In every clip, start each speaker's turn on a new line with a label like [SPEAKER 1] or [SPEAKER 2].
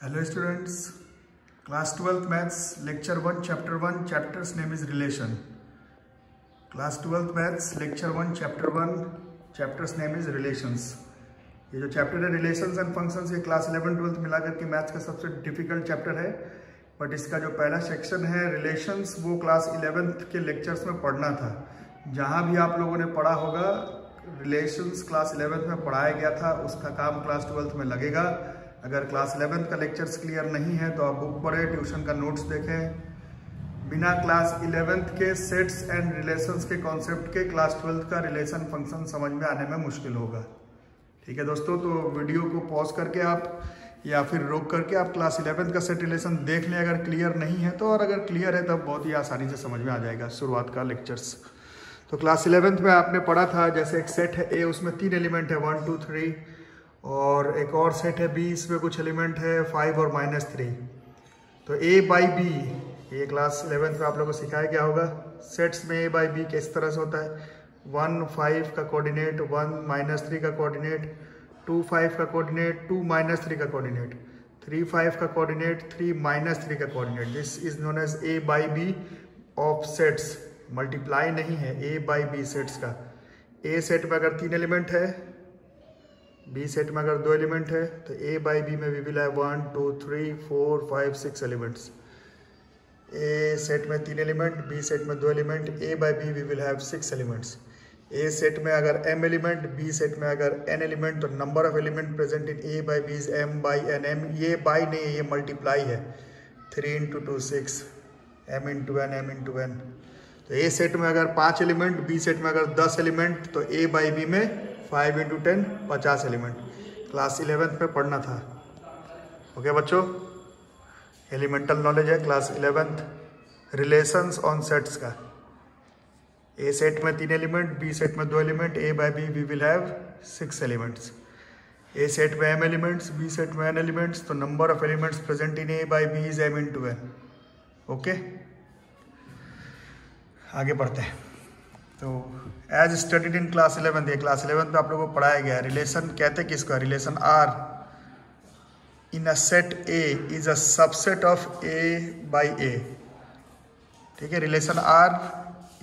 [SPEAKER 1] Hello students, class 12th maths lecture 1 chapter 1 chapter's name is relation. Class 12th maths lecture 1 chapter 1 chapter's name is relations. ये जो chapter है relations and functions ये class 11 12th मिला करके maths का सबसे difficult chapter है, but इसका जो पहला सेक्शन है रिलेशंस वो क्लास 11th के लेक्चर्स में पढ़ना था। जहाँ भी आप लोगों ने पढ़ा होगा रिलेशंस क्लास 11th में पढ़ाया गया था, उसका काम क्लास 12th में लगेगा। अगर क्लास 11th का लेक्चर्स क्लियर नहीं है तो आप बुक पढ़ें, ट्यूशन का नोट्स देखें। बिना क्लास 11th के सेट्स एंड रिलेशंस के कॉन्सेप्ट के क्लास 12th का रिलेशन फंक्शन समझ में आने में मुश्किल होगा। ठीक है दोस्तों, तो वीडियो को पॉज करके आप या फिर रोक करके आप क्लास 11th का सेट रिलेशन देख लें अगर क्लियर नहीं है तो, और अगर क्लियर है तब बहुत ही आसानी से समझ में आ जाएगा शुरुआत का लेक्चर्स। तो क्लास 11th में आपने पढ़ा था जैसे एक सेट है ए, उसमें 3 एलिमेंट है 1 2 3, और एक और सेट है बी, इसमें कुछ एलिमेंट है 5 और -3। तो ए बाई बी ये क्लास 11th में आप लोगों को सिखाया गया होगा। सेट्स में ए बाई बी किस तरह से होता है, 1 5 का कोऑर्डिनेट, 1 -3 का कोऑर्डिनेट, 2 5 का कोऑर्डिनेट, 2 -3 का कोऑर्डिनेट, 3 5 का कोऑर्डिनेट, 3 -3 का coordinate. This is known as A by B of sets. Multiply नहीं है, ए बाई बी सेट्स का। ए सेट में अगर 3 एलिमेंट है, बी सेट में अगर 2 एलिमेंट है, तो ए बाई बी में we will have 1 2 3 4 5 6 elements. A set में 3 एलिमेंट, बी सेट में 2 element, A by B we will have 6 elements. A set में अगर m एलिमेंट, बी सेट में अगर n एलिमेंट, तो number of element present in A by B is m by n। m ये by नहीं है, ये मल्टीप्लाई है। 3 × 2 6, m × n, m × n। तो ए सेट में अगर 5 एलिमेंट, बी सेट में अगर 10 एलिमेंट, तो ए बाई बी में 5 × 10 50 एलिमेंट। क्लास 11th में पढ़ना था। ओके बच्चों, एलिमेंटल नॉलेज है class 11th relations on sets का। ए सेट में 3 एलिमेंट, बी सेट में 2 element, A by B we will have 6 elements. A set में m एलिमेंट्स, बी सेट में n एलिमेंट्स, तो number of elements present in A by B is m × n। Okay, आगे बढ़ते हैं। तो as studied in class 11th, ये class 11th में आप लोगों को पढ़ाया गया है। रिलेशन कहते किसका, relation R in a set A is a subset of A by A. ठीक है, relation R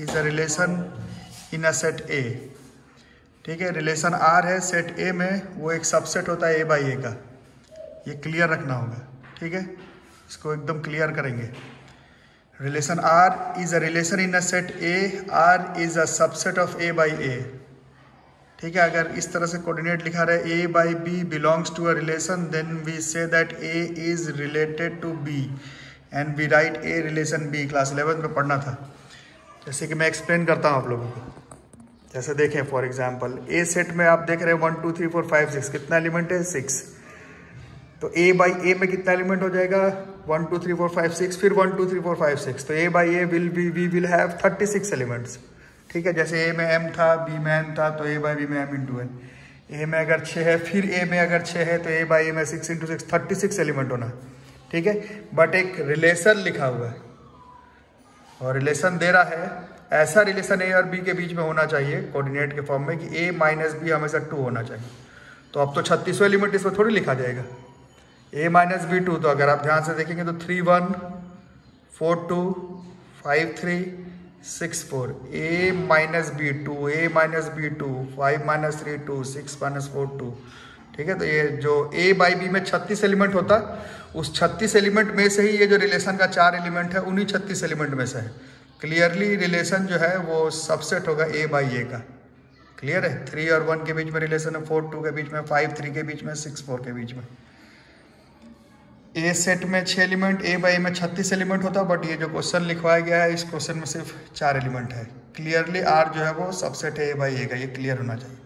[SPEAKER 1] is a relation in a set A. ठीक है, रिलेशन आर है सेट ए में, वो एक सबसेट होता है ए बाई ए का। ये क्लियर रखना होगा। ठीक है, इसको एकदम क्लियर करेंगे। Relation R is a relation in a set A, R is a subset of A by A। ठीक है, अगर इस तरह से कोऑर्डिनेट लिखा रहे A by B belongs to a relation, then we say that A is related to B and we write A relation B। Class 11th में पढ़ना था। जैसे कि मैं एक्सप्लेन करता हूँ आप लोगों को। जैसे देखें फॉर एग्जाम्पल A सेट में आप देख रहे हैं 1 2 3 4 5 6, कितना एलिमेंट है 6। तो A बाई A में कितना एलिमेंट हो जाएगा 1 2 3 4 5 6, फिर 1 2 3 4 5 6। तो A by A we will have 36 elements. ठीक है, जैसे A में m था, B में n था, तो A बाई B में m × n। A में अगर 6 है, फिर A में अगर 6 है, तो A बाई A में 6 × 6 36 एलिमेंट होना। ठीक है, बट एक रिलेशन लिखा हुआ है और रिलेशन दे रहा है, ऐसा रिलेशन A और B के बीच में होना चाहिए कोऑर्डिनेट के फॉर्म में कि A - B हमेशा 2 होना चाहिए। तो अब तो 36 एलिमेंट इसमें थोड़ी लिखा जाएगा। A - B 2, तो अगर आप ध्यान से देखेंगे तो 3 1 4 2 5 3 6 4। A - B 2, A - B 2, 5 - 3 2, 6 - 4 2। ठीक है, तो ये जो A बाई B में 36 एलिमेंट होता, उस 36 एलिमेंट में से ही ये जो रिलेशन का 4 एलिमेंट है उन्हीं 36 एलिमेंट में से है। क्लियरली रिलेशन जो है वो सबसेट होगा A बाई A का। क्लियर है, 3 और 1 के बीच में रिलेशन है, 4 2 के बीच में, 5 3 के बीच में, 6 4 के बीच में। ए सेट में 6 एलिमेंट, ए बाई में 36 एलिमेंट होता, बट ये जो क्वेश्चन लिखवाया गया है इस क्वेश्चन में सिर्फ 4 एलिमेंट है। क्लियरली आर जो है वो सबसेट है ए बाई ए का, ये क्लियर होना चाहिए।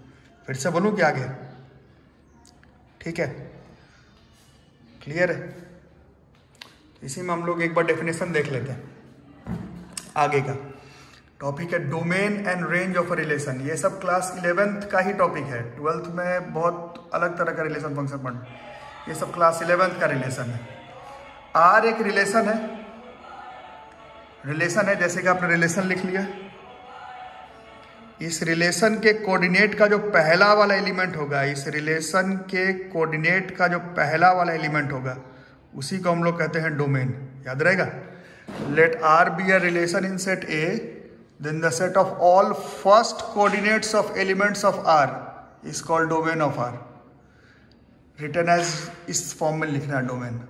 [SPEAKER 1] फिर से बोलूँ कि आगे, ठीक है, क्लियर है। इसी में हम लोग एक बार डेफिनेशन देख लेते हैं। आगे का टॉपिक है domain and range of a relation. ये सब क्लास 11th का ही टॉपिक है। 12th में बहुत अलग तरह का रिलेशन फंक्शन पढ़ना, ये सब क्लास 11th का रिलेशन है। आर एक रिलेशन है जैसे कि आपने रिलेशन लिख लिया। इस रिलेशन के कोऑर्डिनेट का जो पहला वाला एलिमेंट होगा, इस रिलेशन के कोऑर्डिनेट का जो पहला वाला एलिमेंट होगा उसी को हम लोग कहते हैं डोमेन। याद रहेगा, let R be a relation in set A, then the set of all first coordinates of elements of R is called domain of R. Written as इस फॉर्म में लिखना है डोमेन।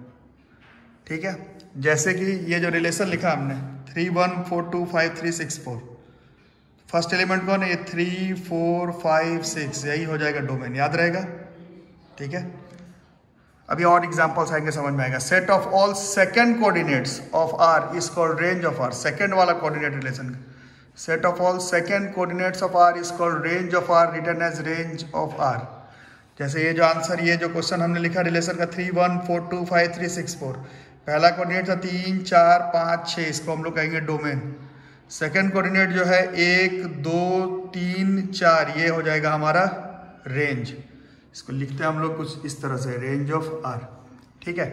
[SPEAKER 1] ठीक है, जैसे कि ये जो रिलेशन लिखा हमने 3 1 4 2 5 3 6 4, फर्स्ट एलिमेंट कौन है, ये 3 4 5 6, यही हो जाएगा डोमेन। याद रहेगा, ठीक है। अभी और एग्जांपल्स आएंगे, समझ में आएगा। Set of all second coordinates of R is called range of R. Second वाला coordinate relation, set of all second coordinates of R is called range of R, written as range of R. जैसे ये जो answer, ये जो question हमने लिखा relation का 3 1 4 2 5 3 6 4, पहला कोऑर्डिनेट था 3 4 5 6, इसको हम लोग कहेंगे डोमेन। सेकंड कोऑर्डिनेट जो है 1 2 3 4, ये हो जाएगा हमारा रेंज। इसको लिखते हैं हम लोग कुछ इस तरह से, रेंज ऑफ आर। ठीक है,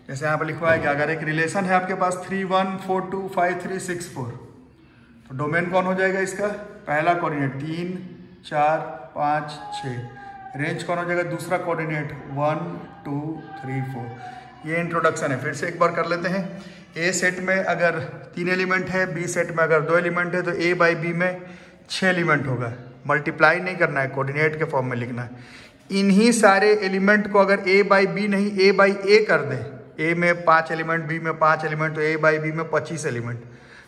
[SPEAKER 1] जैसे यहाँ पर लिखवाया गया, अगर एक रिलेशन है आपके पास 3 1 4 2 5 3 6 4, तो डोमेन कौन हो जाएगा इसका, पहला कोऑर्डिनेट 3 4 5 6, रेंज कौन हो जाएगा, दूसरा कोऑर्डिनेट 1 2 3 4। ये इंट्रोडक्शन है। फिर से एक बार कर लेते हैं। ए सेट में अगर 3 एलिमेंट है, बी सेट में अगर 2 एलिमेंट है, तो ए बाई बी में 6 एलिमेंट होगा। मल्टीप्लाई नहीं करना है, कोऑर्डिनेट के फॉर्म में लिखना है। इन्हीं सारे एलिमेंट को अगर ए बाई बी नहीं, ए बाई ए कर दे, ए में 5 एलिमेंट, बी में 5 एलिमेंट, तो ए बाई बी में 25 एलिमेंट।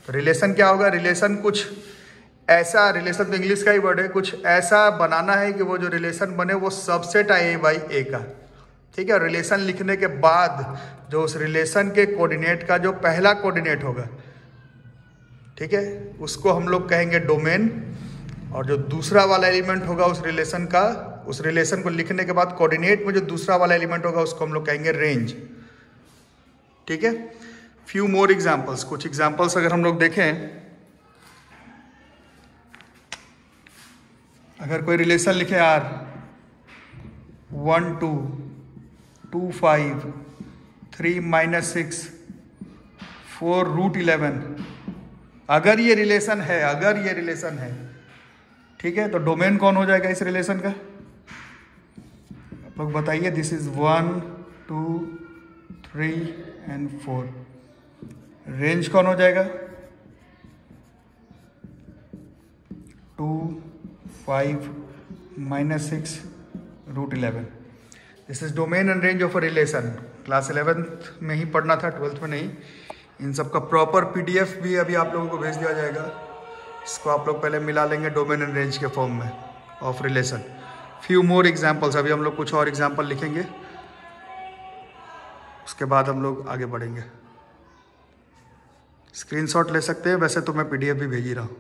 [SPEAKER 1] तो रिलेशन क्या होगा, रिलेशन कुछ ऐसा, रिलेशन तो इंग्लिश का ही वर्ड है, कुछ ऐसा बनाना है कि वो जो रिलेशन बने वो सबसेट आए ए बाई ए का। ठीक है, रिलेशन लिखने के बाद जो उस रिलेशन के कोऑर्डिनेट का जो पहला कोऑर्डिनेट होगा, ठीक है, उसको हम लोग कहेंगे डोमेन, और जो दूसरा वाला एलिमेंट होगा उस रिलेशन का, उस रिलेशन को लिखने के बाद कोऑर्डिनेट में जो दूसरा वाला एलिमेंट होगा उसको हम लोग कहेंगे रेंज। ठीक है, फ्यू मोर एग्जांपल्स, कुछ एग्जांपल्स अगर हम लोग देखें, अगर कोई रिलेशन लिखे आर 1 2 2 5 3 -6 4 √11, अगर ये रिलेशन है, अगर ये रिलेशन है, ठीक है, तो डोमेन कौन हो जाएगा इस रिलेशन का, आप लोग बताइए। दिस इज 1 2 3 एंड 4, रेंज कौन हो जाएगा, 2 5 -6 √11। This is domain and range of a relation. Class 11th में ही पढ़ना था, 12th में नहीं। इन सब का प्रॉपर PDF भी अभी आप लोगों को भेज दिया जाएगा। इसको आप लोग पहले मिला लेंगे डोमेन एंड रेंज के फॉर्म में of relation. Few more examples, अभी हम लोग कुछ और एग्जाम्पल लिखेंगे, उसके बाद हम लोग आगे बढ़ेंगे। स्क्रीनशॉट ले सकते हैं, वैसे तो मैं PDF भी भेज ही रहा हूँ।